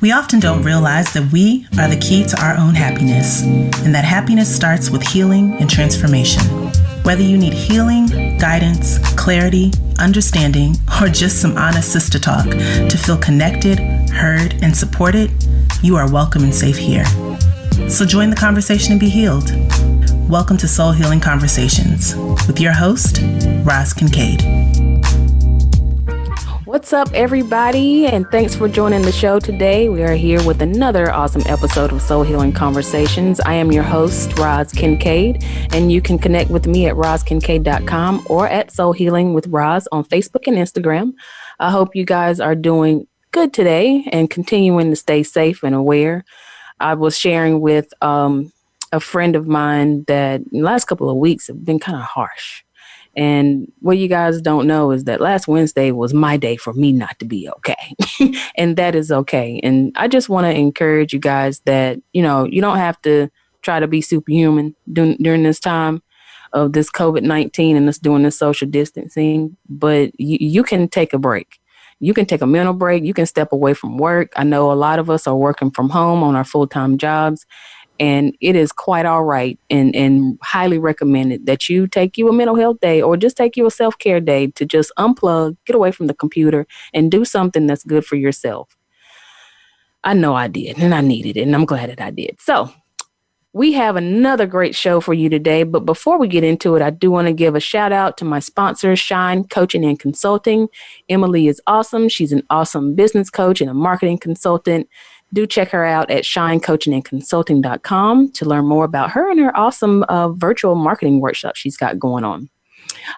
We often don't realize that we are the key to our own happiness, and that happiness starts with healing and transformation. Whether you need healing, guidance, clarity, understanding, or just some honest sister talk to feel connected, heard, and supported, you are welcome and safe here. So join the conversation and be healed. Welcome to Soul Healing Conversations with your host, Roz Kincaid. What's up, everybody, and thanks for joining the show today. We are here with another awesome episode of Soul Healing Conversations. I am your host, Roz Kincaid, and you can connect with me at rozkincaid.com or at Soul Healing with Roz on Facebook and Instagram. I hope you guys are doing good today and continuing to stay safe and aware. I was sharing with a friend of mine that the last couple of weeks have been kind of harsh. And what you guys don't know is that last Wednesday was my day for me not to be okay. And that is okay. And I just want to encourage you guys that, you don't have to try to be superhuman during this time of this COVID-19 and us doing this social distancing. But you can take a break. You can take a mental break. You can step away from work. I know a lot of us are working from home on our full-time jobs. And it is quite all right and highly recommended that you take you a mental health day or just take you a self-care day to just unplug, get away from the computer, and do something that's good for yourself. I know I did, and I needed it, and I'm glad that I did. So we have another great show for you today. But before we get into it, I do want to give a shout out to my sponsor, Shine Coaching and Consulting. Emily is awesome. She's an awesome business coach and a marketing consultant. Do check her out at shinecoachingandconsulting.com to learn more about her and her awesome virtual marketing workshop she's got going on.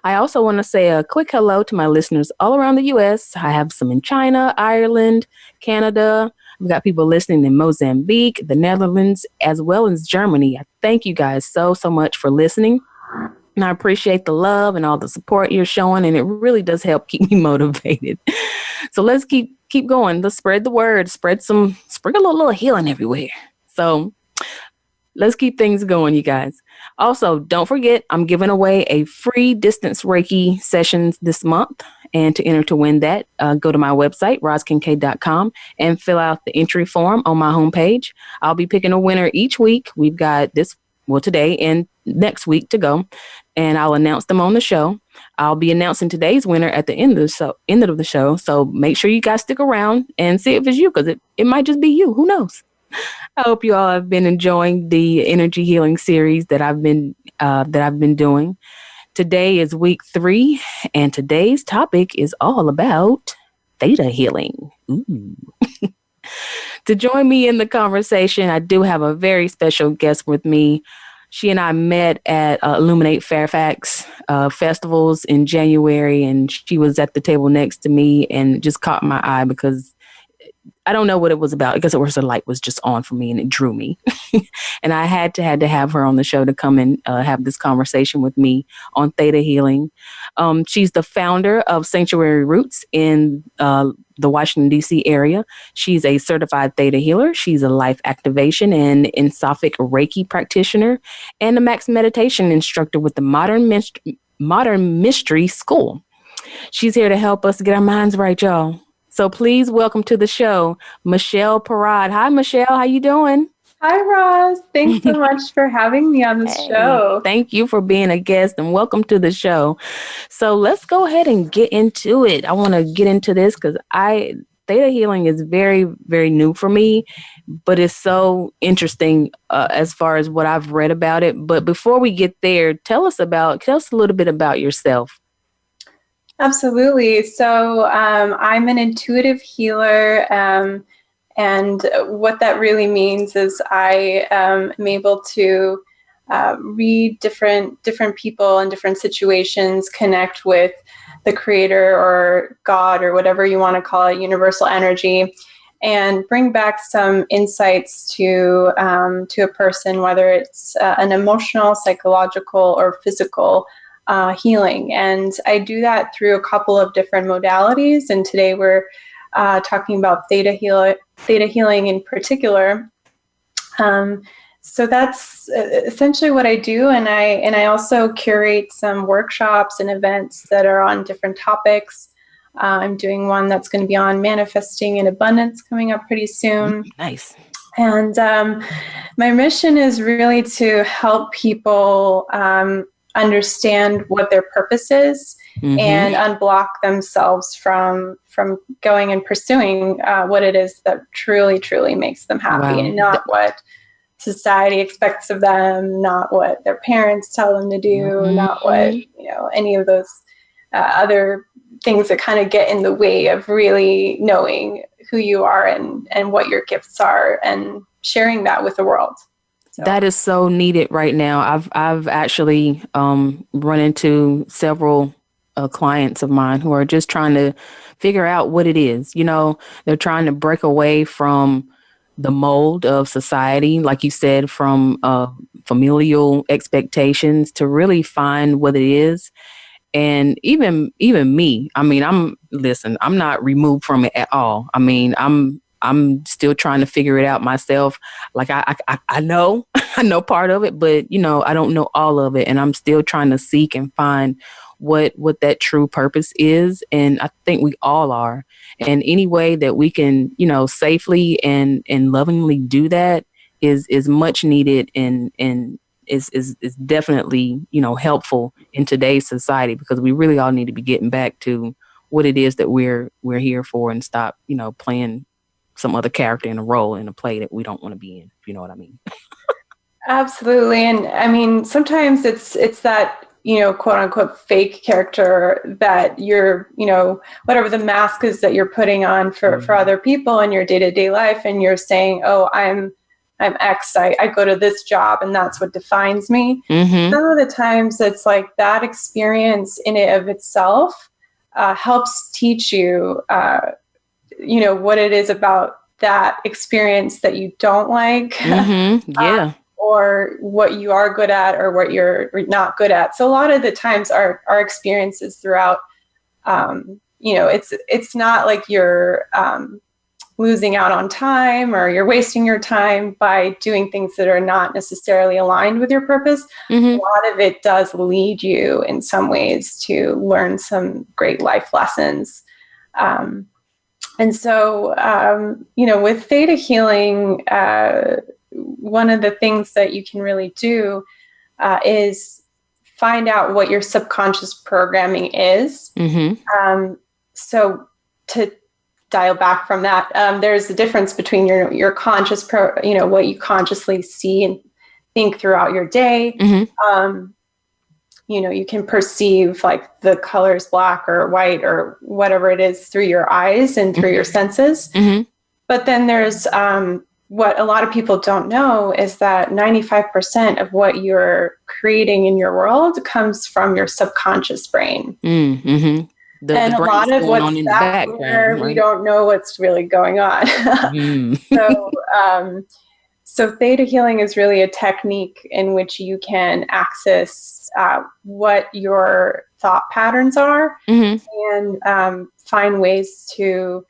I also want to say a quick hello to my listeners all around the U.S. I have some in China, Ireland, Canada. We've got people listening in Mozambique, the Netherlands, as well as Germany. I thank you guys so much for listening. And I appreciate the love and all the support you're showing, and it really does help keep me motivated. So let's keep going. Let's spread the word, sprinkle a little healing everywhere. So let's keep things going, you guys. Also, don't forget, I'm giving away a free distance Reiki sessions this month. And to enter to win that, go to my website, rozkincaid.com, and fill out the entry form on my homepage. I'll be picking a winner each week. We've got today and next week to go, and I'll announce them on the show. I'll be announcing today's winner at the end of the show. So make sure you guys stick around and see if it's you, because it might just be you. Who knows? I hope you all have been enjoying the energy healing series that I've been doing. Today is week 3, and today's topic is all about theta healing. Ooh. To join me in the conversation, I do have a very special guest with me. She and I met at Illuminate Fairfax festivals in January, and she was at the table next to me and just caught my eye because I don't know what it was about. I guess it was the light was just on for me and it drew me. And I had to have her on the show to come and have this conversation with me on theta healing. She's the founder of Sanctuary Roots in the Washington, D.C. area. She's a certified theta healer. She's a life activation and Insophic Reiki practitioner and a max meditation instructor with the Modern Mystery School. She's here to help us get our minds right, y'all. So please welcome to the show, Michele Parad. Hi, Michele. How you doing? Hi, Roz. Thanks so much for having me on this show. Thank you for being a guest and welcome to the show. So let's go ahead and get into it. I want to get into this because theta healing is very, very new for me, but it's so interesting as far as what I've read about it. But before we get there, tell us a little bit about yourself. Absolutely. So I'm an intuitive healer, and what that really means is I am able to read different people and different situations, connect with the creator or God or whatever you want to call it, universal energy, and bring back some insights to a person, whether it's an emotional, psychological, or physical healing. And I do that through a couple of different modalities. And today we're talking about theta healing in particular. So that's essentially what I do. And I also curate some workshops and events that are on different topics. I'm doing one that's going to be on manifesting in abundance coming up pretty soon. Nice. And my mission is really to help people understand what their purpose is and unblock themselves from going and pursuing what it is that truly makes them happy, and not what society expects of them, not what their parents tell them to do, not what, any of those other things that kind of get in the way of really knowing who you are and what your gifts are, and sharing that with the world. So. That is so needed right now. I've actually run into several clients of mine who are just trying to figure out what it is. They're trying to break away from the mold of society, like you said, from familial expectations, to really find what it is. And even me, I mean, I'm not removed from it at all. I mean, I'm still trying to figure it out myself. Like I know, I know part of it, but I don't know all of it. And I'm still trying to seek and find what that true purpose is. And I think we all are. And any way that we can, safely and lovingly do that is much needed and is definitely, helpful in today's society, because we really all need to be getting back to what it is that we're here for, and stop, playing some other character in a role in a play that we don't want to be in, if you know what I mean. Absolutely. And I mean, sometimes it's that, quote unquote fake character that you're, whatever the mask is that you're putting on for other people in your day-to-day life. And you're saying, oh, I'm X, I go to this job and that's what defines me. Some of the times it's like that experience in and of itself helps teach you, what it is about that experience that you don't like. Or what you are good at, or what you're not good at. So a lot of the times our experiences throughout, it's not like you're losing out on time, or you're wasting your time by doing things that are not necessarily aligned with your purpose. A lot of it does lead you in some ways to learn some great life lessons. And so, with theta healing, one of the things that you can really do is find out what your subconscious programming is. So to dial back from that, there's a difference between your conscious, what you consciously see and think throughout your day. You can perceive like the colors black or white or whatever it is through your eyes and through your senses. But then there's what a lot of people don't know is that 95% of what you're creating in your world comes from your subconscious brain. And a lot of what's back there, right? We don't know what's really going on. So theta healing is really a technique in which you can access what your thought patterns are and find ways to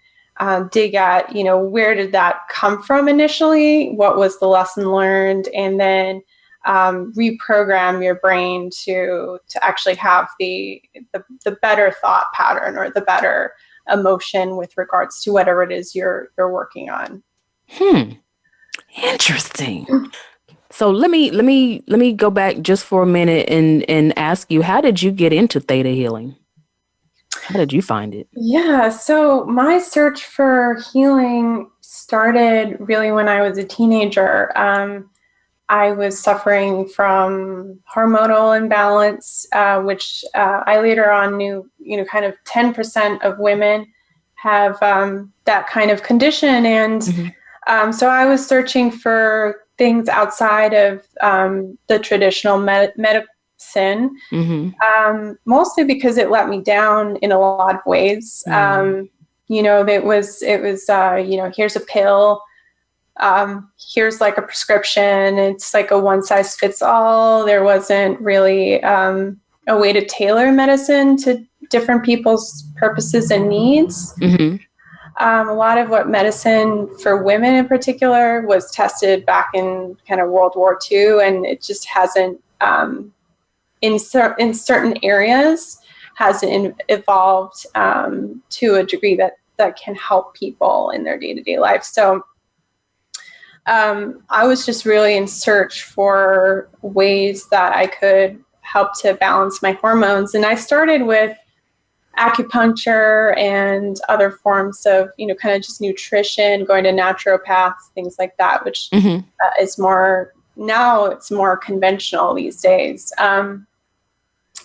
dig at, where did that come from initially? What was the lesson learned? And then reprogram your brain to actually have the better thought pattern, or the better emotion with regards to whatever it is you're working on. Interesting. So let me go back just for a minute and ask you, how did you get into theta healing? How did you find it? Yeah, so my search for healing started really when I was a teenager. I was suffering from hormonal imbalance, which I later on knew, kind of 10% of women have that kind of condition. And so I was searching for things outside of the traditional medicine, mostly because it let me down in a lot of ways. It was here's a pill. Here's like a prescription. It's like a one size fits all. There wasn't really a way to tailor medicine to different people's purposes and needs. A lot of what medicine for women in particular was tested back in kind of World War II, and it just hasn't, in certain areas, has evolved to a degree that can help people in their day-to-day life. So I was just really in search for ways that I could help to balance my hormones. And I started with acupuncture and other forms of, kind of just nutrition, going to naturopaths, things like that, which is more, now it's more conventional these days.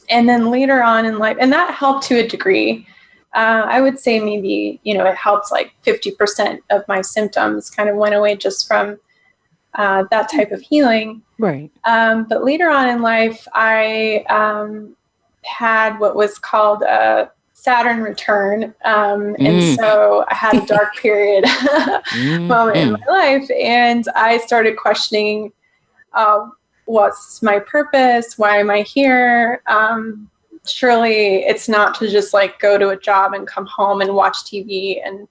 And then later on in life, and that helped to a degree. I would say maybe, it helped like 50% of my symptoms kind of went away just from that type of healing. Right. But later on in life, I had what was called a Saturn return. And so I had a dark period moment in my life. And I started questioning, what's my purpose? Why am I here? Surely it's not to just like go to a job and come home and watch TV and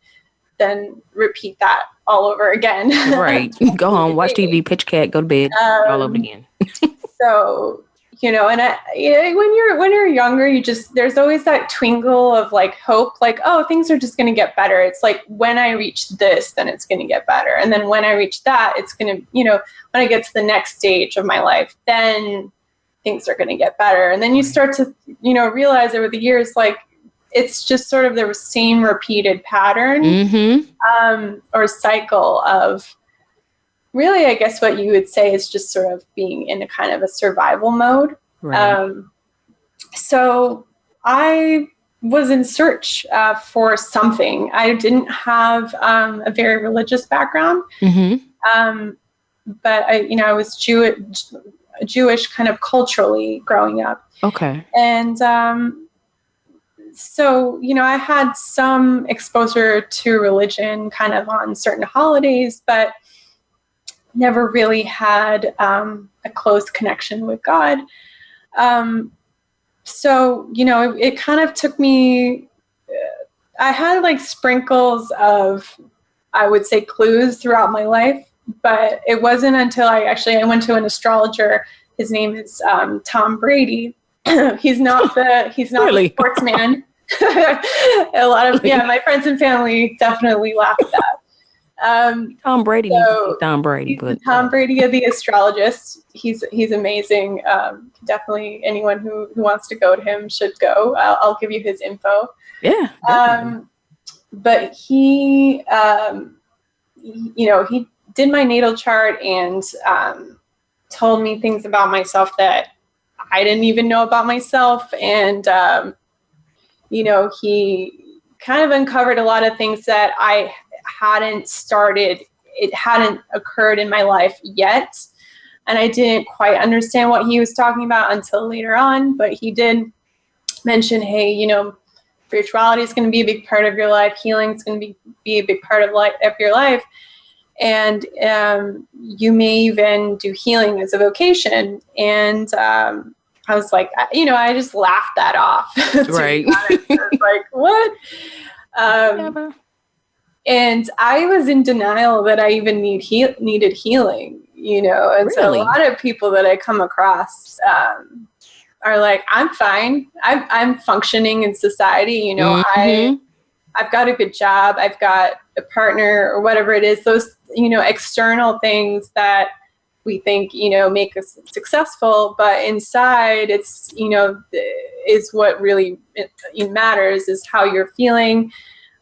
then repeat that all over again. Right. Go home, watch TV, pitch cat, go to bed, all over again. So, and when you're younger, there's always that twinkle of like hope, like, oh, things are just going to get better. It's like, when I reach this, then it's going to get better. And then when I reach that, it's going to, when I get to the next stage of my life, then things are going to get better. And then you start to, realize over the years, like, it's just sort of the same repeated pattern or cycle of really, I guess what you would say is just sort of being in a kind of a survival mode. Right. So I was in search for something. I didn't have a very religious background, but I was Jewish kind of culturally growing up. Okay. And so, I had some exposure to religion kind of on certain holidays, but never really had a close connection with God. So, it kind of took me, I had like sprinkles of, I would say, clues throughout my life, but it wasn't until I went to an astrologer. His name is Tom Brady. He's not really? The sportsman. A lot of my friends and family definitely laugh at that. Tom Brady needs to see Tom Brady, but Tom Brady, the astrologist. He's amazing. Definitely anyone who wants to go to him should go. I'll give you his info. Yeah. But he did my natal chart and told me things about myself that I didn't even know about myself. And, he kind of uncovered a lot of things that I hadn't started. It hadn't occurred in my life yet. And I didn't quite understand what he was talking about until later on. But he did mention, hey, spirituality is going to be a big part of your life. Healing is going to be a big part of your life. And you may even do healing as a vocation. And I was like, I just laughed that off. Right. I was like, what? And I was in denial that I even needed healing, And really? So a lot of people that I come across are like, I'm fine. I'm functioning in society. I've got a good job. I've got a partner or whatever it is. Those, external things that we think, make us successful, but inside it's, is what really matters is how you're feeling,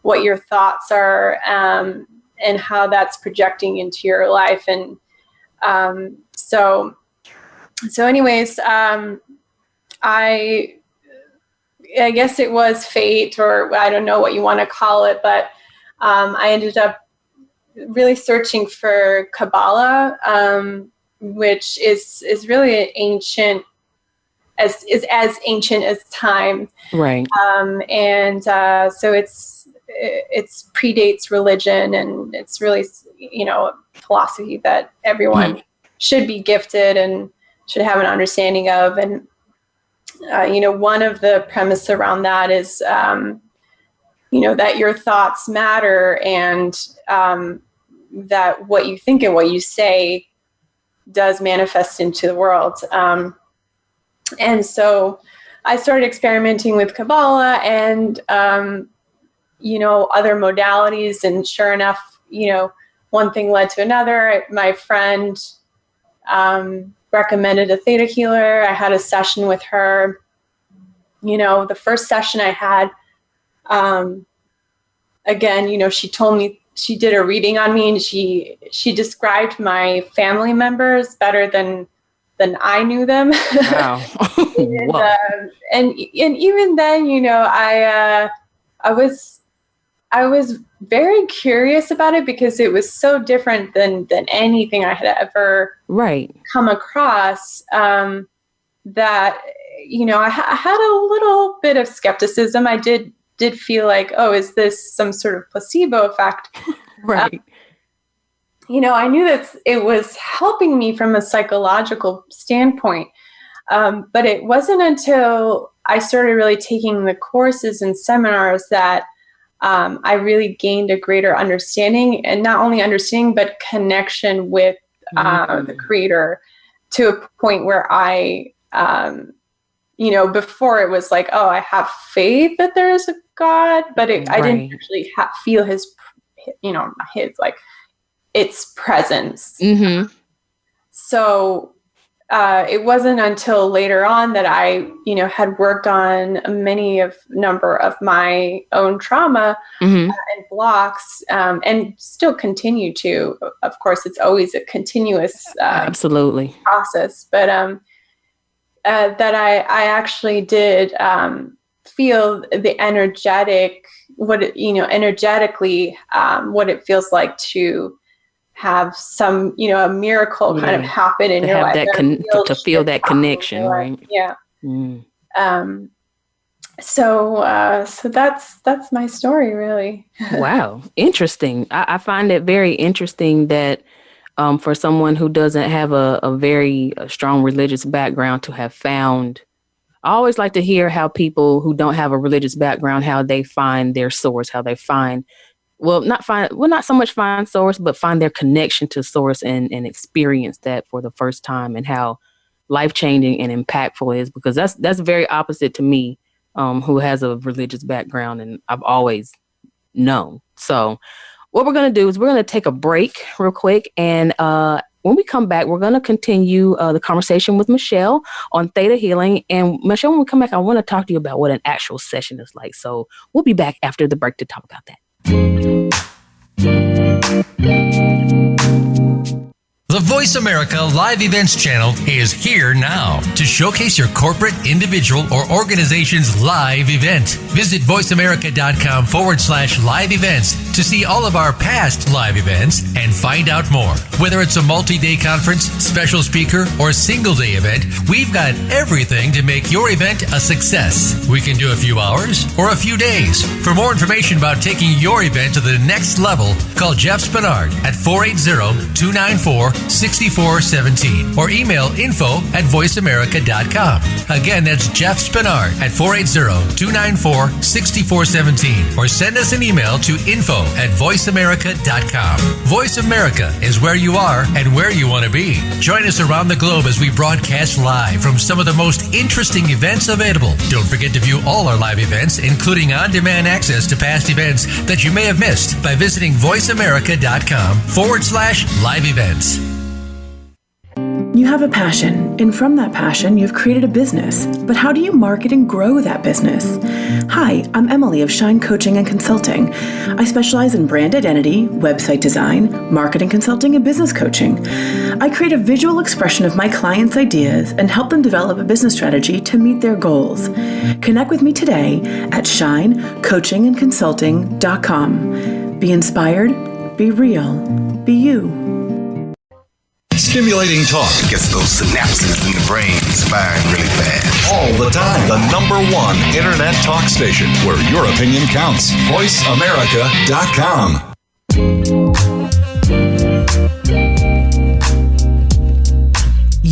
what your thoughts are, and how that's projecting into your life. And so anyways, I guess it was fate, or I don't know what you want to call it, but I ended up really searching for Kabbalah, which is really ancient, as ancient as time. Right. So it's predates religion, and it's really, a philosophy that everyone should be gifted and should have an understanding of. And, one of the premise around that is, that your thoughts matter, and that what you think and what you say does manifest into the world. And so I started experimenting with Kabbalah and, other modalities. And sure enough, one thing led to another. My friend recommended a theta healer. I had a session with her. The first session I had, again, she told me, she did a reading on me, and she described my family members better than I knew them. Wow. and even then, I was very curious about it because it was so different than anything I had ever come across, that, I had a little bit of skepticism. I did feel like, oh, is this some sort of placebo effect? Right. I knew that it was helping me from a psychological standpoint. But it wasn't until I started really taking the courses and seminars that I really gained a greater understanding, and not only understanding, but connection with the Creator, to a point where I, before it was like, oh, I have faith that there is a God, but I didn't actually feel his like its presence. Mm-hmm. So it wasn't until later on that I, had worked on number of my own trauma and blocks, and still continue to. Of course, it's always a continuous absolutely process, but that I actually did feel the energetically, what it feels like to have some, a miracle kind of happen in your life. To feel that connection, right? Yeah. So that's my story, really. Wow. Interesting. I find it very interesting that for someone who doesn't have a very strong religious background to have found. I always like to hear how people who don't have a religious background, how they find their source, how they find, not so much find source, but find their connection to source and experience that for the first time, and how life-changing and impactful it is, because that's very opposite to me, who has a religious background, and I've always known. So what we're going to do is we're going to take a break real quick, and when we come back, we're going to continue the conversation with Michele on Theta Healing. And Michele, when we come back, I want to talk to you about what an actual session is like. So we'll be back after the break to talk about that. The Voice America Live Events channel is here now to showcase your corporate, individual, or organization's live event. Visit voiceamerica.com/live events to see all of our past live events and find out more. Whether it's a multi-day conference, special speaker, or single-day event, we've got everything to make your event a success. We can do a few hours or a few days. For more information about taking your event to the next level, call Jeff Spinard at 480-294-6417 or email info@voiceamerica.com. Again, that's Jeff Spinard at 480-294-6417 or send us an email to info@voiceamerica.com. Voice America is where you are and where you want to be. Join us around the globe as we broadcast live from some of the most interesting events available. Don't forget to view all our live events, including on-demand access to past events that you may have missed by visiting voiceamerica.com/live events. You have a passion, and from that passion, you've created a business. But how do you market and grow that business? Hi, I'm Emily of Shine Coaching and Consulting. I specialize in brand identity, website design, marketing consulting, and business coaching. I create a visual expression of my clients' ideas and help them develop a business strategy to meet their goals. Connect with me today at shinecoachingandconsulting.com. Be inspired, be real, be you. Stimulating talk gets those synapses in the brain firing really fast. All the time. The #1 internet talk station where your opinion counts. VoiceAmerica.com.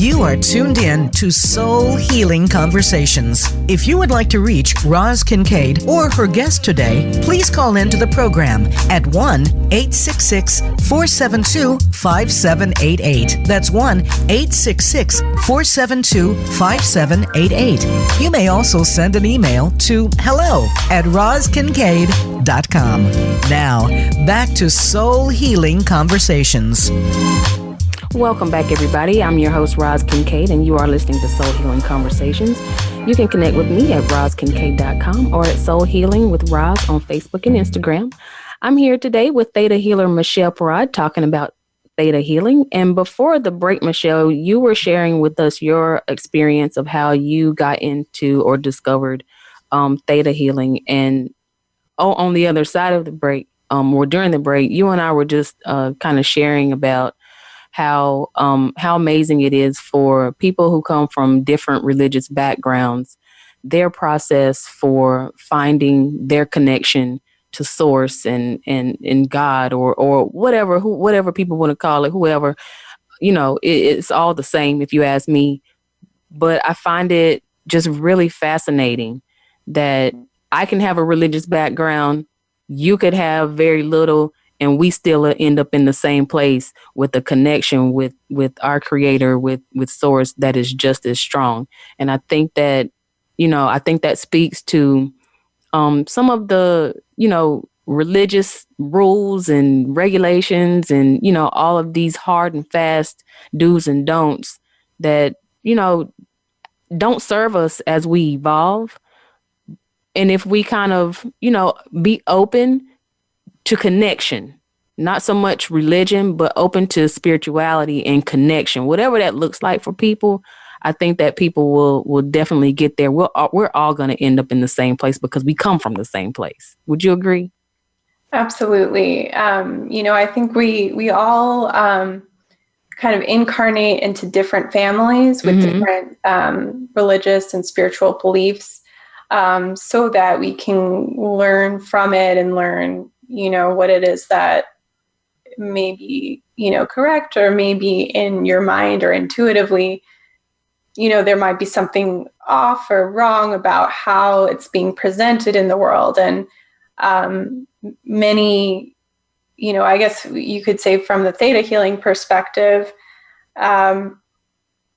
You are tuned in to Soul Healing Conversations. If you would like to reach Roz Kincaid or her guest today, please call into the program at 1-866-472-5788. That's 1-866-472-5788. You may also send an email to hello@rozkincaid.com. Now, back to Soul Healing Conversations. Welcome back, everybody. I'm your host, Roz Kincaid, and you are listening to Soul Healing Conversations. You can connect with me at rozkincaid.com or at Soul Healing with Roz on Facebook and Instagram. I'm here today with Theta healer Michele Parad talking about Theta healing. And before the break, Michele, you were sharing with us your experience of how you got into or discovered Theta healing. And on the other side of the break, or during the break, you and I were just kind of sharing about how amazing it is for people who come from different religious backgrounds, their process for finding their connection to source and God or whatever people want to call it, whoever, it's all the same if you ask me. But I find it just really fascinating that I can have a religious background, you could have very little, and we still end up in the same place with a connection with our creator, with source that is just as strong. And I think that, speaks to some of the, religious rules and regulations and, all of these hard and fast do's and don'ts that, don't serve us as we evolve. And if we kind of, be open to connection, not so much religion, but open to spirituality and connection, whatever that looks like for people, I think that people will definitely get there. We're all going to end up in the same place because we come from the same place. Would you agree? Absolutely. I think we all kind of incarnate into different families with different religious and spiritual beliefs, so that we can learn from it and learn what it is that may be, correct, or maybe in your mind or intuitively, there might be something off or wrong about how it's being presented in the world. And many, I guess you could say from the Theta healing perspective, there's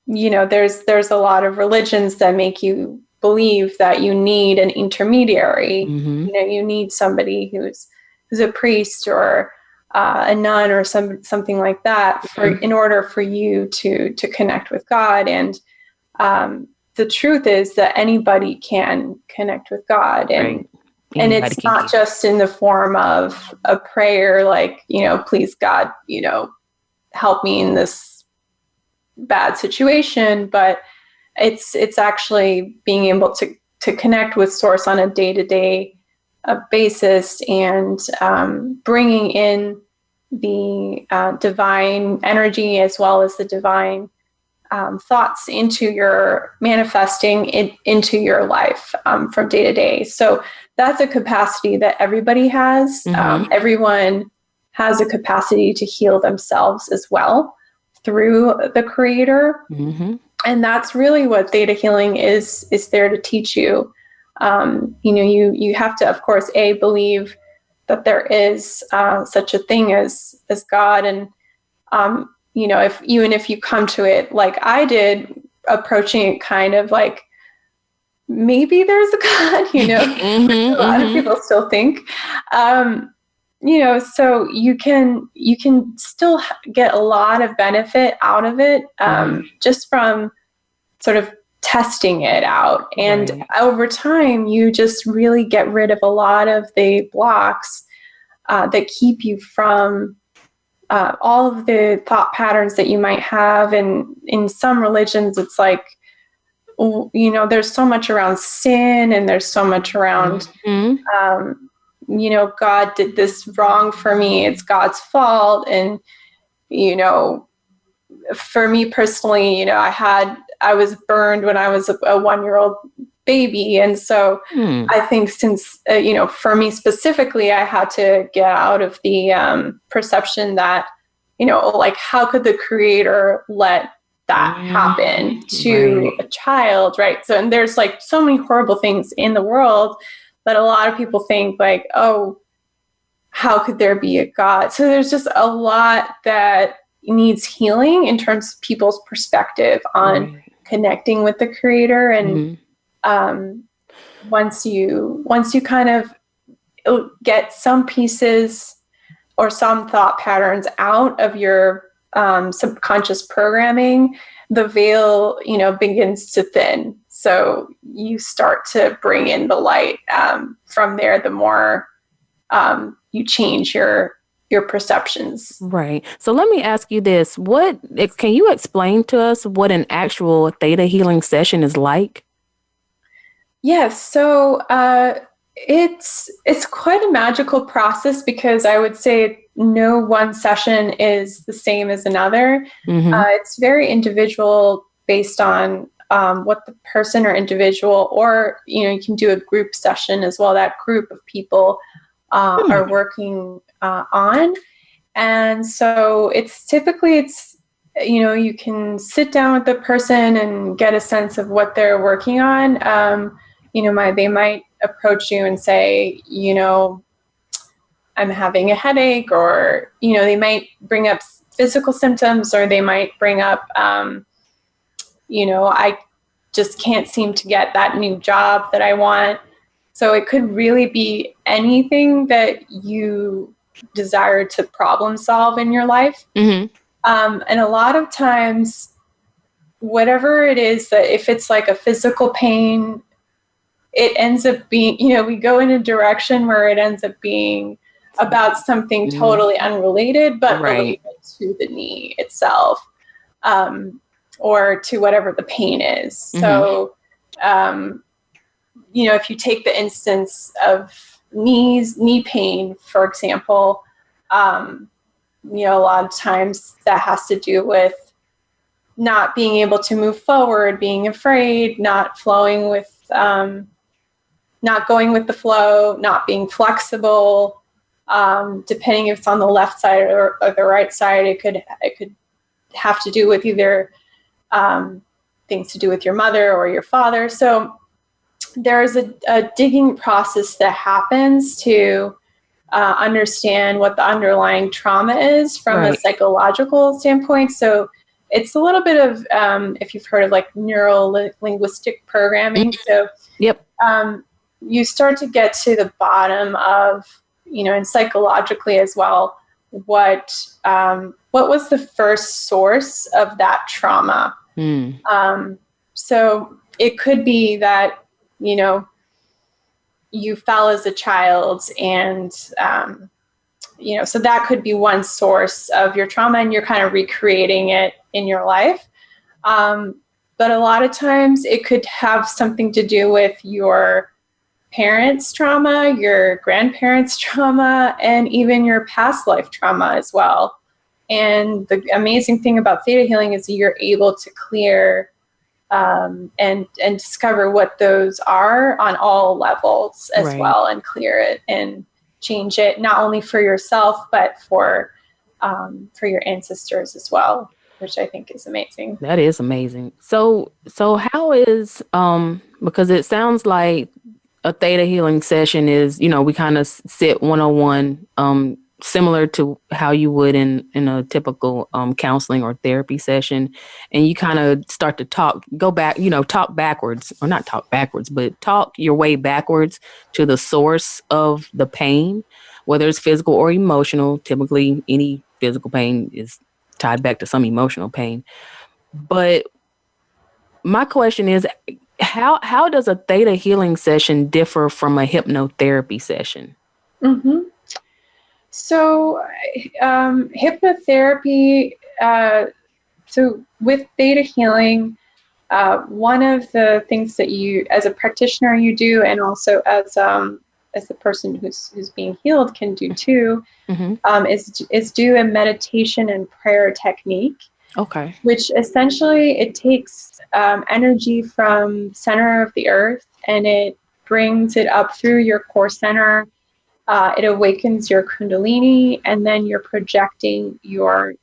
a lot of religions that make you believe that you need an intermediary. You need somebody who's a priest or a nun or something like that in order for you to connect with God. And the truth is that anybody can connect with God, and it's not just in the form of a prayer, like, please God, help me in this bad situation, but it's actually being able to connect with source on a day-to-day basis and bringing in the divine energy as well as the divine thoughts into your manifesting into your life from day to day. So that's a capacity that everybody has. Everyone has a capacity to heal themselves as well through the creator. And that's really what Theta healing is there to teach you. You have to, of course, believe that there is such a thing as God. And, if you come to it like I did, approaching it kind of like, maybe there's a God, a lot of people still think, so you can still get a lot of benefit out of it, just from sort of testing it out. And over time, you just really get rid of a lot of the blocks that keep you from all of the thought patterns that you might have. And in some religions, it's like, there's so much around sin, and there's so much around, God did this wrong for me. It's God's fault. And, for me personally, I was burned when I was a 1-year-old baby. And so I think since, for me specifically, I had to get out of the perception that, like, how could the creator let that happen to a child, right? So, and there's like so many horrible things in the world that a lot of people think like, oh, how could there be a God? So there's just a lot that needs healing in terms of people's perspective on connecting with the Creator. And once you kind of get some pieces or some thought patterns out of your subconscious programming, the veil, begins to thin. So you start to bring in the light. From there, the more you change your perceptions. Right. So let me ask you this: can you explain to us what an actual theta healing session is like? Yes. So it's quite a magical process, because I would say no one session is the same as another. It's very individual based on what the person or individual, or you can do a group session as well. That group of people are working on. And so it's typically, you can sit down with the person and get a sense of what they're working on. They might approach you and say, I'm having a headache, or, they might bring up physical symptoms, or they might bring up, I just can't seem to get that new job that I want. So it could really be anything that you desire to problem solve in your life. And a lot of times, whatever it is, that if it's like a physical pain, it ends up being, we go in a direction where it ends up being about something totally unrelated, but related to the knee itself, or to whatever the pain is. So, if you take the instance of knee pain, for example, a lot of times that has to do with not being able to move forward, being afraid, not flowing with, not going with the flow, not being flexible. Depending if it's on the left side or the right side, it could have to do with either things to do with your mother or your father. So there's a digging process that happens to understand what the underlying trauma is from a psychological standpoint. So it's a little bit of, if you've heard of like neuro-linguistic programming. So you start to get to the bottom of, and psychologically as well, what was the first source of that trauma? So it could be that, you fell as a child, and, so that could be one source of your trauma, and you're kind of recreating it in your life. But a lot of times it could have something to do with your parents' trauma, your grandparents' trauma, and even your past life trauma as well. And the amazing thing about theta healing is that you're able to clear and discover what those are on all levels as well, and clear it and change it, not only for yourself, but for your ancestors as well, which I think is amazing. That is amazing. So how is, because it sounds like a theta healing session is, we kind of sit one-on-one, similar to how you would in a typical counseling or therapy session. And you kind of start to talk backwards, or not talk backwards, but talk your way backwards to the source of the pain, whether it's physical or emotional. Typically, any physical pain is tied back to some emotional pain. But my question is, how does a theta healing session differ from a hypnotherapy session? So hypnotherapy, so with theta healing, one of the things that you, as a practitioner, you do, and also as the person who's being healed can do too, is do a meditation and prayer technique. Okay. Which essentially it takes energy from center of the earth, and it brings it up through your core center. It awakens your kundalini, and then you're projecting your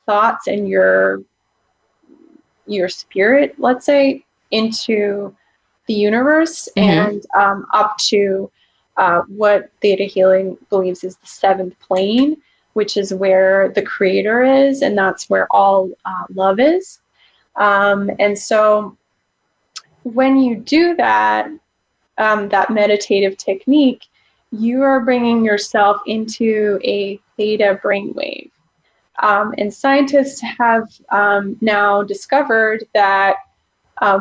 thoughts and your your spirit, let's say, into the universe and up to what Theta Healing believes is the seventh plane, which is where the creator is, and that's where all love is. And so when you do that, that meditative technique, you are bringing yourself into a theta brainwave. And scientists have now discovered that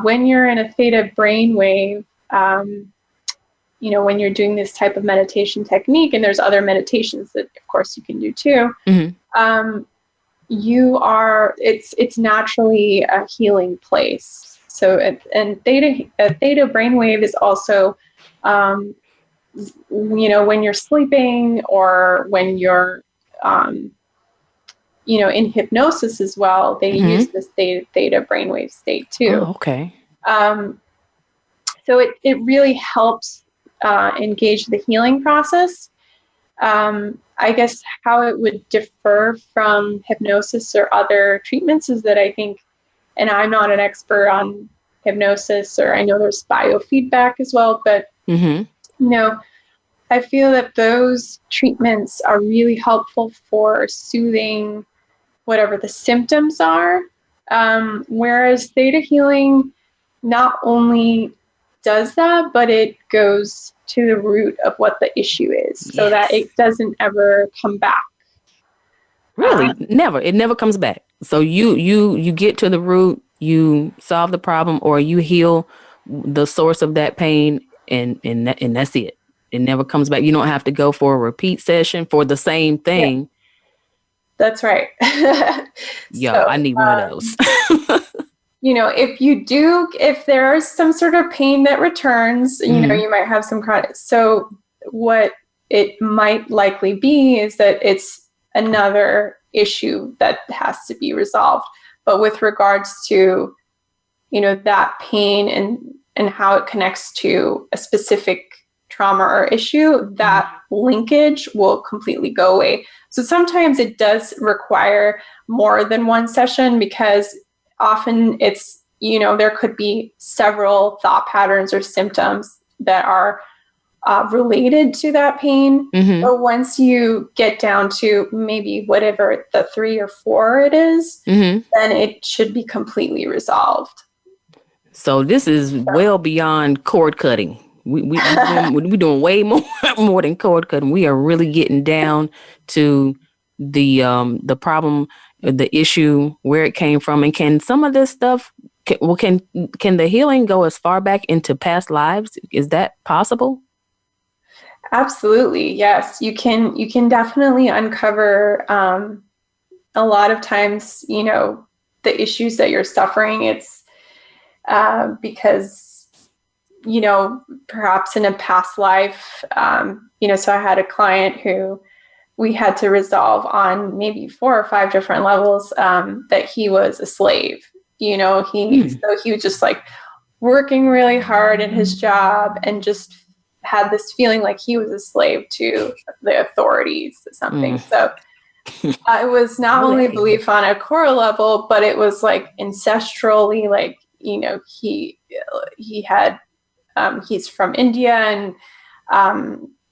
when you're in a theta brainwave, when you're doing this type of meditation technique, and there's other meditations that, of course, you can do too, it's naturally a healing place. So, and a theta brainwave is also, when you're sleeping or when you're, in hypnosis as well, they use this theta brainwave state too. Oh, okay. So it really helps engage the healing process. I guess how it would differ from hypnosis or other treatments is that I think, and I'm not an expert on hypnosis, or I know there's biofeedback as well, but I feel that those treatments are really helpful for soothing whatever the symptoms are. Whereas theta healing not only does that, but it goes to the root of what the issue is, so that it doesn't ever come back. Really? Never. It never comes back. So you get to the root, you solve the problem, or you heal the source of that pain, and that's it. It never comes back. You don't have to go for a repeat session for the same thing. Yeah. That's right. I need one of those. If there is some sort of pain that returns, you might have some chronic. So what it might likely be is that it's another issue that has to be resolved. But with regards to, that pain and how it connects to a specific trauma or issue, that linkage will completely go away. So sometimes it does require more than one session, because often it's, there could be several thought patterns or symptoms that are related to that pain. But once you get down to maybe whatever the 3 or 4 it is, then it should be completely resolved. So this is well beyond cord cutting. We're doing way more than cord cutting. We are really getting down to the problem, the issue, where it came from, and can some of this stuff, can the healing go as far back into past lives? Is that possible? Absolutely, yes. You can definitely uncover a lot of times, the issues that you're suffering. It's because perhaps in a past life, so I had a client who we had to resolve on maybe 4 or 5 different levels, that he was a slave. So he was just like working really hard in his job and just had this feeling like he was a slave to the authorities or something. So it was not only a belief on a core level, but it was like ancestrally, like, he had, he's from India, and,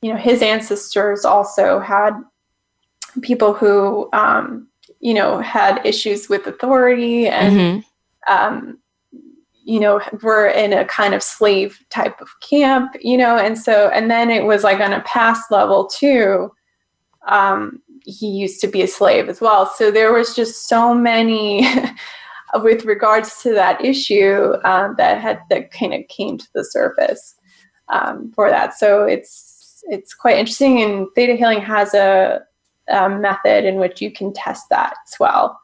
his ancestors also had people who, had issues with authority and, were in a kind of slave type of camp, and then it was like on a past level too. He used to be a slave as well. So there was just so many with regards to that issue that kind of came to the surface for that. So it's quite interesting, and Theta Healing has a method in which you can test that as well.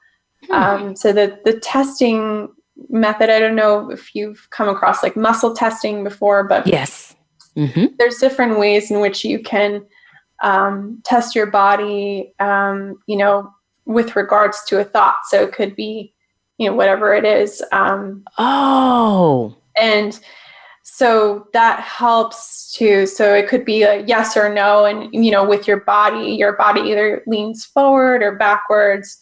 So the testing method, I don't know if you've come across like muscle testing before, but yes, there's different ways in which you can test your body, with regards to a thought. So it could be, whatever it is. And so that helps too. So it could be a yes or no. And, with your body either leans forward or backwards.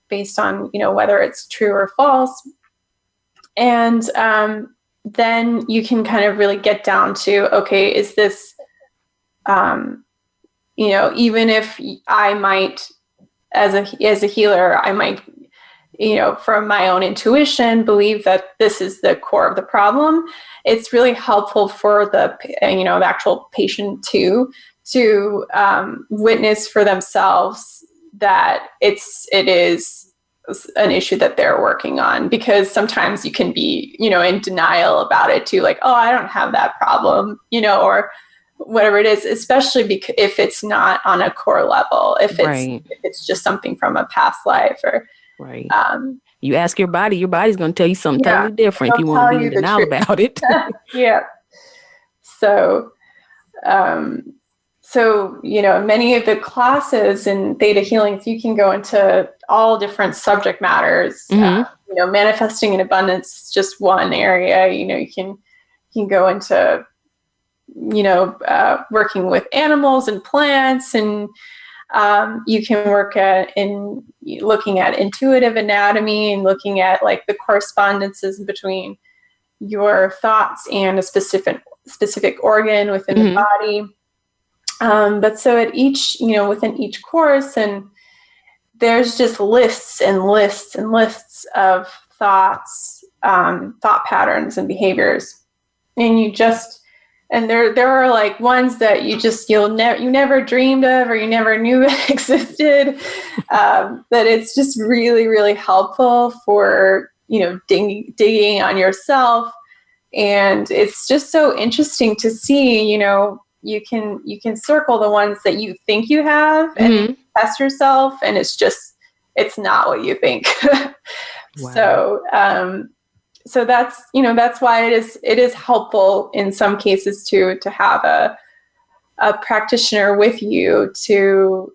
based on, whether it's true or false. And then you can kind of really get down to, okay, is this, even if I might, as a healer, I might, from my own intuition, believe that this is the core of the problem. It's really helpful for the actual patient to witness for themselves that it is an issue that they're working on, because sometimes you can be, in denial about it too, like, oh, I don't have that problem, or whatever it is, especially if it's not on a core level, if it's just something from a past life or you ask your body's going to tell you something totally different if you want to be in denial about it. Yeah. So, many of the classes in Theta Healing, you can go into all different subject matters. Manifesting in abundance is just one area. You can go into, working with animals and plants, and you can work in looking at intuitive anatomy and looking at like the correspondences between your thoughts and a specific organ within the body. But so at each, within each course, and there's just lists and lists and lists of thoughts, thought patterns and behaviors. And there are like ones that you never dreamed of, or you never knew it existed. That it's just really, really helpful for, digging on yourself. And it's just so interesting to see, you can circle the ones that you think you have and test yourself, and it's not what you think. Wow. So that's why it is helpful in some cases to have a practitioner with you to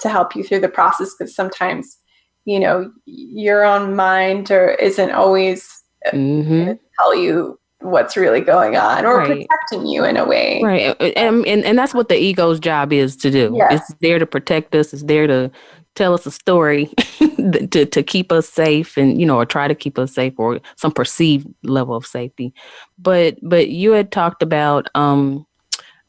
help you through the process, because sometimes, your own mind isn't always going to tell you what's really going on, or protecting you in a way. Right. And that's what the ego's job is to do. Yes. It's there to protect us. It's there to tell us a story to keep us safe, and, or try to keep us safe, or some perceived level of safety. But you had talked about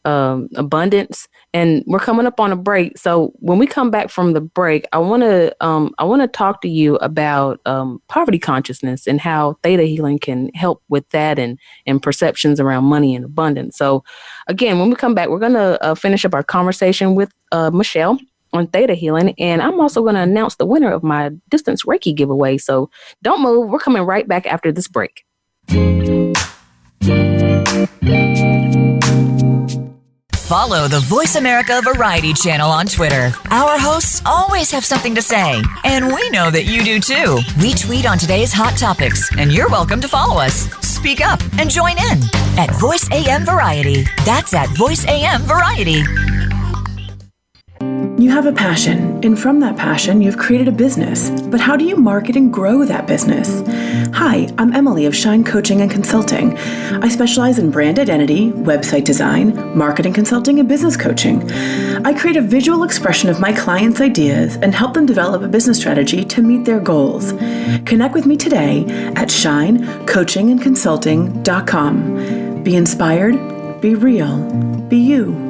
abundance, and we're coming up on a break. So when we come back from the break, I want to talk to you about poverty consciousness and how Theta Healing can help with that, and perceptions around money and abundance. So again, when we come back, we're going to finish up our conversation with Michele on Theta Healing, and I'm also going to announce the winner of my distance Reiki giveaway. So don't move. We're coming right back after this break. Follow the Voice America Variety channel on Twitter. Our hosts always have something to say, and we know that you do too. We tweet on today's hot topics, and you're welcome to follow us. Speak up and join in at Voice AM Variety. That's at Voice AM Variety. You have a passion, and from that passion, you've created a business. But how do you market and grow that business? Hi, I'm Emily of Shine Coaching and Consulting. I specialize in brand identity, website design, marketing consulting, and business coaching. I create a visual expression of my clients' ideas and help them develop a business strategy to meet their goals. Connect with me today at shinecoachingandconsulting.com. Be inspired, be real, be you.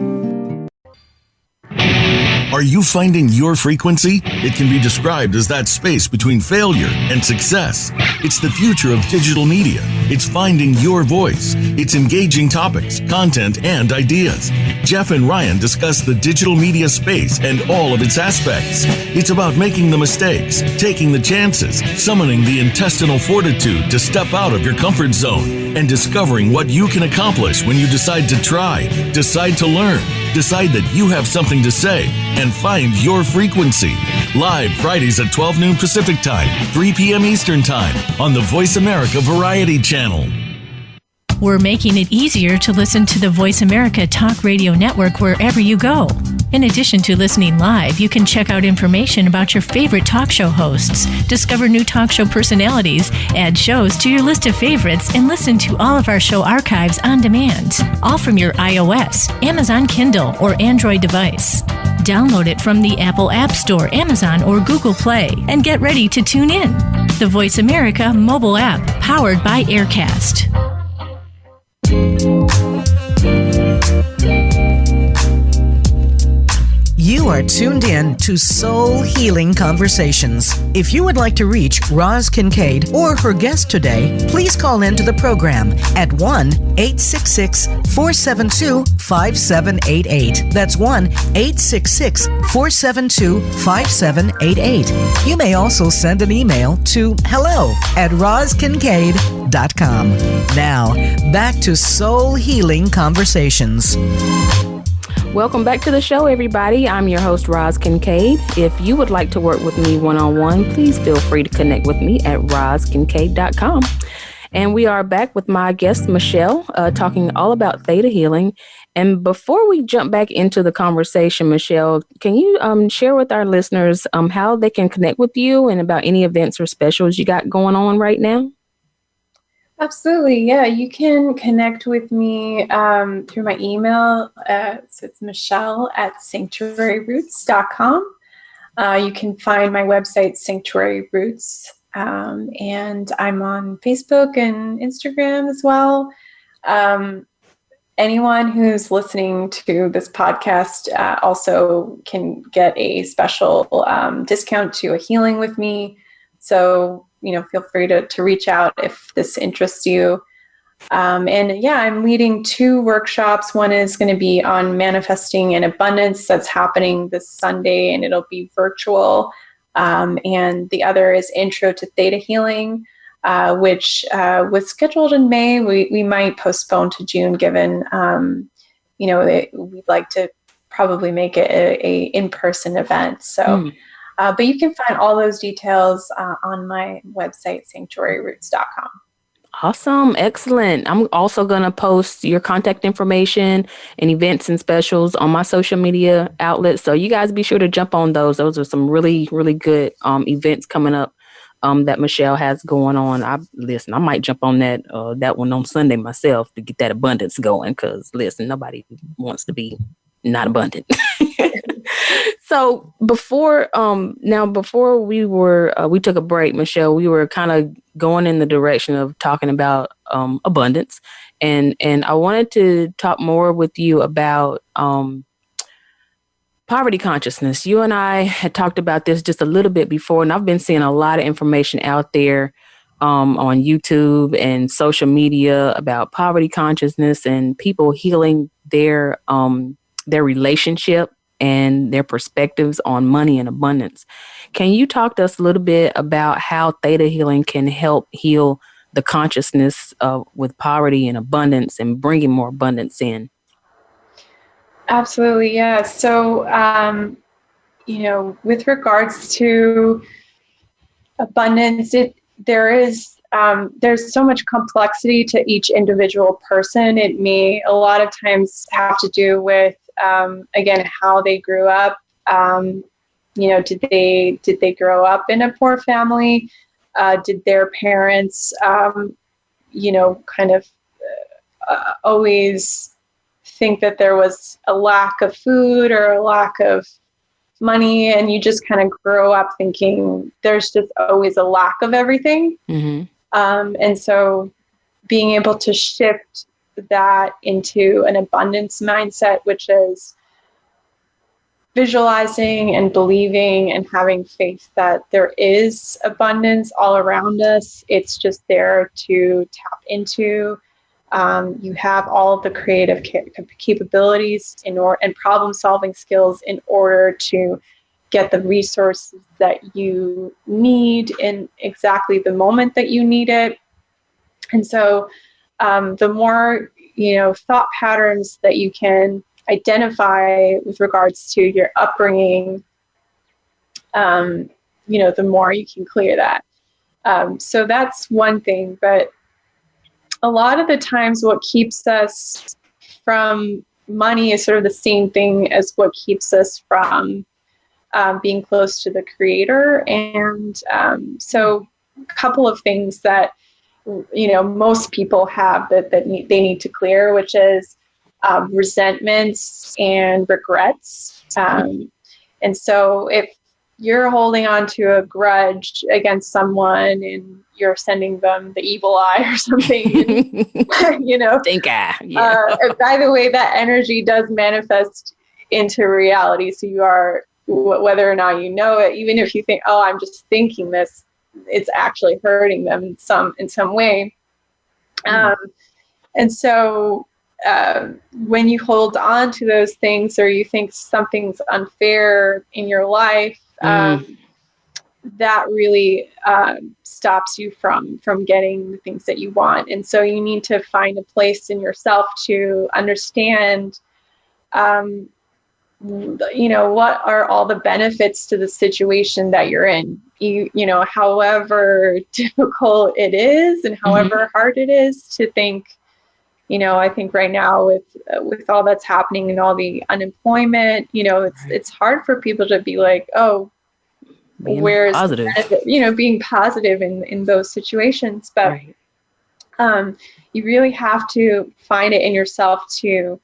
Are you finding your frequency? It can be described as that space between failure and success. It's the future of digital media. It's finding your voice. It's engaging topics, content, and ideas. Jeff and Ryan discuss the digital media space and all of its aspects. It's about making the mistakes, taking the chances, summoning the intestinal fortitude to step out of your comfort zone, and discovering what you can accomplish when you decide to try, decide to learn, decide that you have something to say, and find your frequency. Live Fridays at 12 noon Pacific Time, 3 p.m. Eastern Time on the Voice America Variety Channel. We're making it easier to listen to the Voice America Talk Radio Network wherever you go. In addition to listening live, you can check out information about your favorite talk show hosts, discover new talk show personalities, add shows to your list of favorites, and listen to all of our show archives on demand, all from your iOS, Amazon Kindle, or Android device. Download it from the Apple App Store, Amazon, or Google Play, and get ready to tune in. The Voice America mobile app, powered by Aircast. You are tuned in to Soul Healing Conversations. If you would like to reach Roz Kincaid or her guest today, please call into the program at 1-866-472-5788. That's 1-866-472-5788. You may also send an email to hello@rozkincaid.com. Now, back to Soul Healing Conversations. Welcome back to the show, everybody. I'm your host, Roz Kincaid. If you would like to work with me one-on-one, please feel free to connect with me at rozkincaid.com. And we are back with my guest, Michele, talking all about theta healing. And before we jump back into the conversation, Michele, can you share with our listeners how they can connect with you and about any events or specials you got going on right now? Absolutely. Yeah, you can connect with me through my email. So it's Michele@sanctuaryroots.com. You can find my website, Sanctuary Roots. And I'm on Facebook and Instagram as well. Anyone who's listening to this podcast also can get a special discount to a healing with me. So, feel free to reach out if this interests you. And yeah, I'm leading 2 workshops. One is going to be on manifesting in abundance. That's happening this Sunday, and it'll be virtual. And the other is Intro to Theta Healing, which was scheduled in May. We might postpone to June, given, we'd like to probably make it a in-person event. So. But you can find all those details on my website, sanctuaryroots.com. Awesome. Excellent. I'm also going to post your contact information and events and specials on my social media outlets. So you guys be sure to jump on those. Those are some really, really good events coming up that Michele has going on. I might jump on that one on Sunday myself to get that abundance going. Because nobody wants to be not abundant. So before we took a break, Michele, we were kind of going in the direction of talking about abundance, and I wanted to talk more with you about poverty consciousness. You and I had talked about this just a little bit before, and I've been seeing a lot of information out there on YouTube and social media about poverty consciousness and people healing their relationship and their perspectives on money and abundance. Can you talk to us a little bit about how theta healing can help heal the consciousness with poverty and abundance and bringing more abundance in? Absolutely, yeah. So, with regards to abundance, there's so much complexity to each individual person. It may a lot of times have to do with again, how they grew up. Did they grow up in a poor family? Did their parents, always think that there was a lack of food or a lack of money, and you just kind of grow up thinking there's just always a lack of everything. Mm-hmm. And so being able to shift that into an abundance mindset, which is visualizing and believing and having faith that there is abundance all around us. It's just there to tap into. You have all of the creative capabilities and problem-solving skills in order to get the resources that you need in exactly the moment that you need it. And so the more, thought patterns that you can identify with regards to your upbringing, the more you can clear that. So that's one thing. But a lot of the times what keeps us from money is sort of the same thing as what keeps us from being close to the Creator. And so a couple of things that most people have that they need to clear, which is resentments and regrets. And so if you're holding on to a grudge against someone and you're sending them the evil eye or something, Stink eye. Yeah. By the way, that energy does manifest into reality. So you are, whether or not you know it, even if you think, oh, I'm just thinking this, it's actually hurting them in some way. And so when you hold on to those things, or you think something's unfair in your life, that really stops you from getting the things that you want. And so you need to find a place in yourself to understand, what are all the benefits to the situation that you're in. However difficult it is and however hard it is to think, I think right now with all that's happening and all the unemployment, it's hard for people to be like, oh, where's positive, being positive in those situations. But you really have to find it in yourself to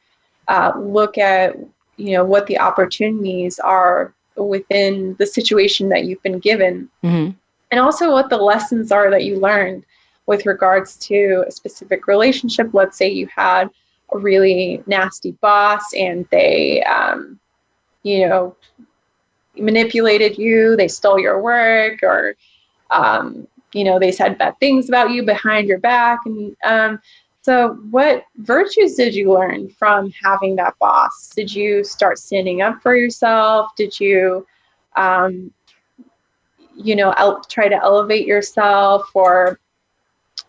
look at, what the opportunities are within the situation that you've been given, and also what the lessons are that you learned with regards to a specific relationship. Let's say you had a really nasty boss and they, manipulated you, they stole your work, or, they said bad things about you behind your back. And so what virtues did you learn from having that boss? Did you start standing up for yourself? Did you, try to elevate yourself? Or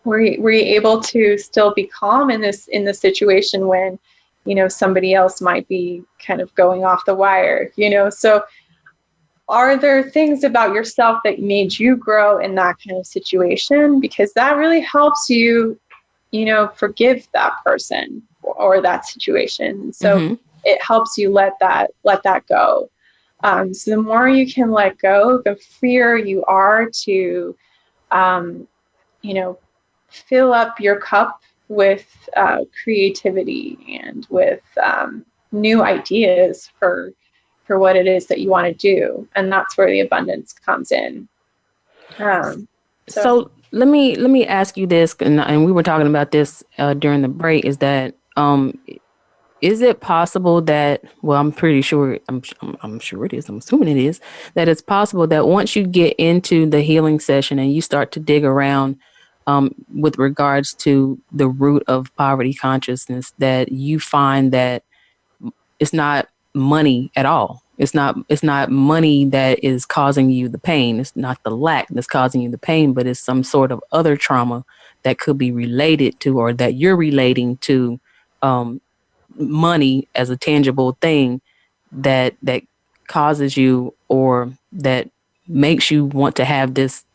were you able to still be calm in the situation when, somebody else might be kind of going off the wire, So are there things about yourself that made you grow in that kind of situation? Because that really helps you, forgive that person or that situation. So it helps you let that go. So the more you can let go, the freer you are to, fill up your cup with creativity and with new ideas for what it is that you want to do. And that's where the abundance comes in. So let me ask you this, and we were talking about this during the break, is that is it possible that, well, I'm pretty sure, I'm sure it is, I'm assuming it is, that it's possible that once you get into the healing session and you start to dig around with regards to the root of poverty consciousness, that you find that it's not money at all. It's not money that is causing you the pain. It's not the lack that's causing you the pain, but it's some sort of other trauma that could be related to, or that you're relating to money as a tangible thing that causes you, or that makes you want to have this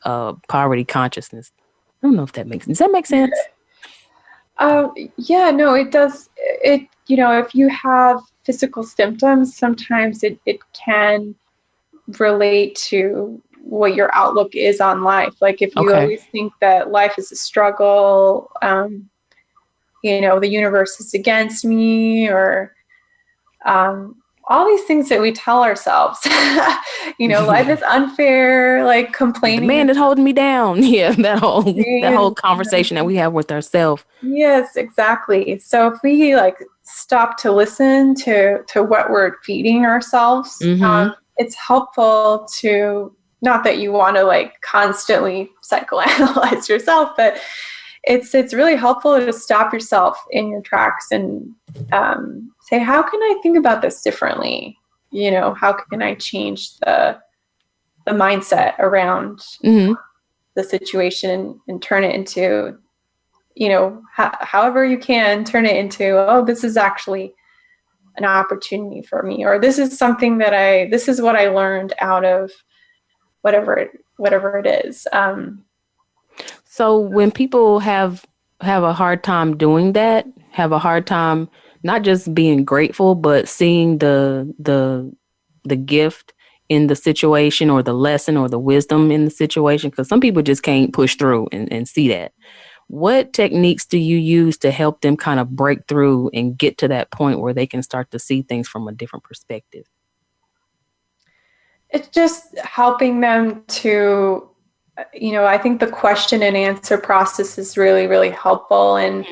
poverty consciousness. I don't know if that makes sense. Does that make sense? Yeah, no, it does. If you have physical symptoms, sometimes it can relate to what your outlook is on life. Like if you always think that life is a struggle, the universe is against me, or all these things that we tell ourselves, life is unfair, like complaining. The man is holding me down. Yeah, that whole conversation that we have with ourselves. Yes, exactly. So if we stop to listen to what we're feeding ourselves, it's helpful to, not that you want to constantly psychoanalyze yourself, but it's really helpful to stop yourself in your tracks and say, how can I think about this differently? How can I change the mindset around the situation and turn it into, however you can turn it into, oh, this is actually an opportunity for me, or this is something that this is what I learned out of whatever it is. So when people have a hard time doing that, have a hard time not just being grateful, but seeing the gift in the situation, or the lesson, or the wisdom in the situation, because some people just can't push through and see that. What techniques do you use to help them kind of break through and get to that point where they can start to see things from a different perspective? It's just helping them to, I think the question and answer process is really, really helpful in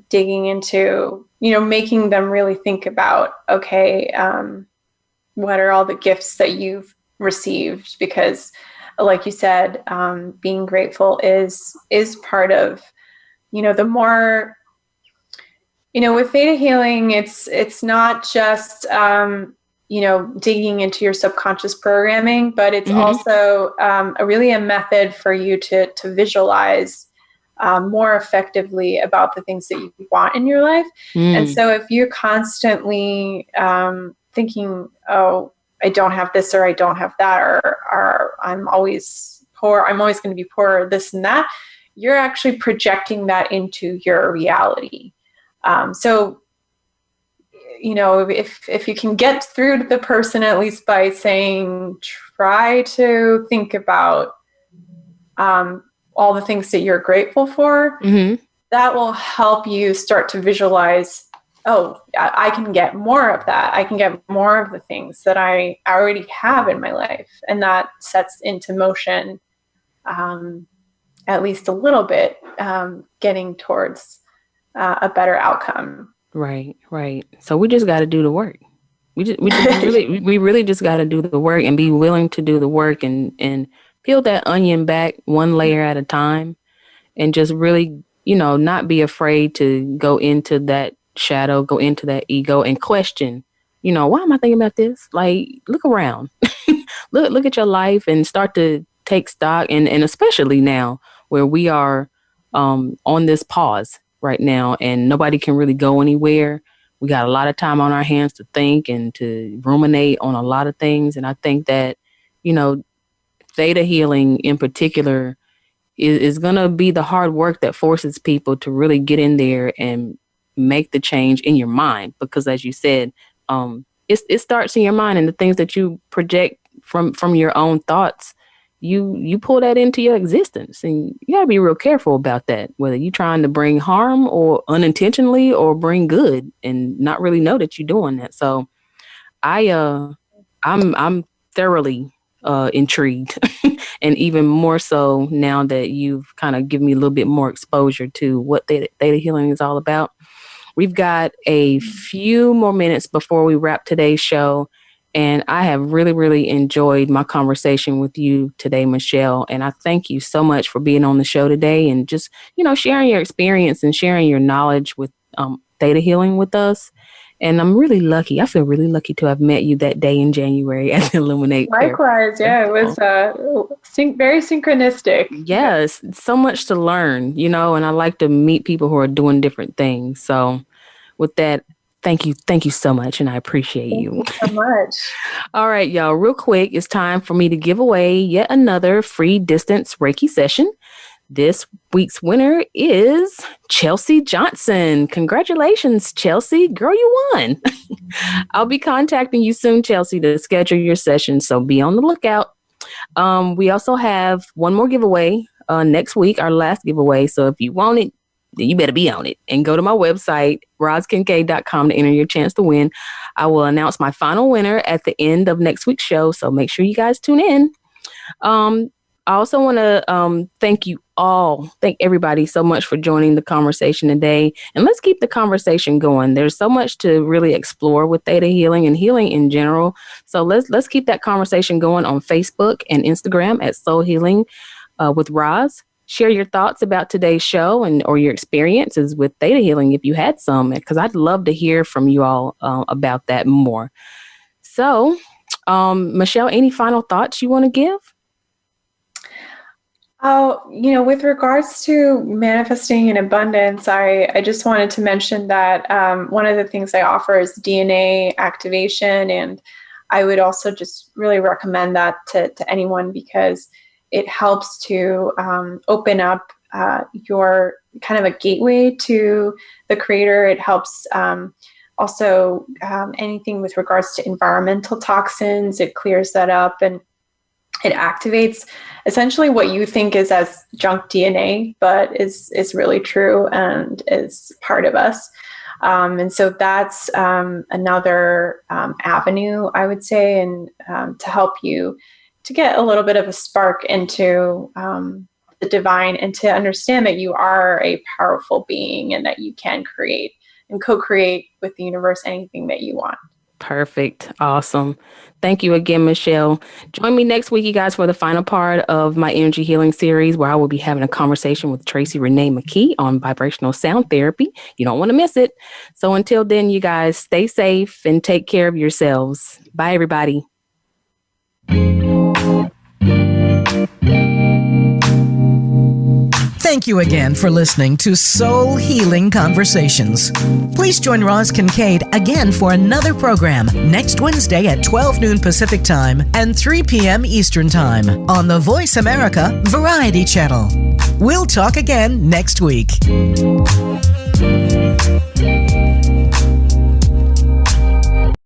digging into, making them really think about, okay, what are all the gifts that you've received? Because like you said, being grateful is part of, the more, with theta healing, it's not just, digging into your subconscious programming, but it's also really a method for you to visualize more effectively about the things that you want in your life. And so if you're constantly thinking, oh, I don't have this, or I don't have that, or I'm always poor, I'm always going to be poor, or this and that, you're actually projecting that into your reality. So, if you can get through to the person, at least by saying, try to think about all the things that you're grateful for, that will help you start to visualize, oh, I can get more of that. I can get more of the things that I already have in my life. And that sets into motion, at least a little bit, getting towards a better outcome. Right. So we just got to do the work. We really just got to do the work and be willing to do the work and peel that onion back one layer at a time, and just really, not be afraid to go into that shadow, go into that ego and question, why am I thinking about this? Like, look around, look at your life and start to take stock. And especially now where we are on this pause right now and nobody can really go anywhere. We got a lot of time on our hands to think and to ruminate on a lot of things. And I think that, theta healing in particular is going to be the hard work that forces people to really get in there and make the change in your mind. Because as you said, it starts in your mind, and the things that you project from your own thoughts, you pull that into your existence, and you gotta be real careful about that, whether you're trying to bring harm or unintentionally or bring good and not really know that you're doing that. So I'm thoroughly intrigued and even more so now that you've kind of given me a little bit more exposure to what theta healing is all about. We've got a few more minutes before we wrap today's show. And I have really, really enjoyed my conversation with you today, Michele. And I thank you so much for being on the show today and just, sharing your experience and sharing your knowledge with theta healing with us. And I'm really lucky. I feel really lucky to have met you that day in January at the Illuminate. Likewise, yeah, it was very synchronistic. Yes, so much to learn, and I like to meet people who are doing different things. So with that, thank you so much, and I appreciate you. Thank you so much. All right, y'all, real quick, it's time for me to give away yet another free distance Reiki session. This week's winner is Chelsea Johnson. Congratulations, Chelsea. Girl, you won. I'll be contacting you soon, Chelsea, to schedule your session, so be on the lookout. We also have one more giveaway next week, our last giveaway. So if you want it, then you better be on it. And go to my website, rozkincaid.com, to enter your chance to win. I will announce my final winner at the end of next week's show, so make sure you guys tune in. I also want to thank everybody so much for joining the conversation today. And let's keep the conversation going. There's so much to really explore with theta healing and healing in general. So let's keep that conversation going on Facebook and Instagram at Soul Healing with Roz. Share your thoughts about today's show or your experiences with theta healing if you had some, because I'd love to hear from you all about that more. So, Michele, any final thoughts you want to give? Oh, with regards to manifesting in abundance, I just wanted to mention that one of the things I offer is DNA activation. And I would also just really recommend that to anyone, because it helps to open up your kind of a gateway to the creator. It helps also anything with regards to environmental toxins. It clears that up, and it activates essentially what you think is as junk DNA, but is really true and is part of us. And so that's another avenue, I would say, and to help you to get a little bit of a spark into the divine and to understand that you are a powerful being and that you can create and co-create with the universe anything that you want. Perfect. Awesome. Thank you again, Michele. Join me next week, you guys, for the final part of my energy healing series, where I will be having a conversation with Tracy Renee McKee on vibrational sound therapy. You don't want to miss it. So until then, you guys stay safe and take care of yourselves. Bye, everybody. Thank you again for listening to Soul Healing Conversations. Please join Roz Kincaid again for another program next Wednesday at 12 noon Pacific Time and 3 p.m. Eastern Time on the Voice America Variety Channel. We'll talk again next week.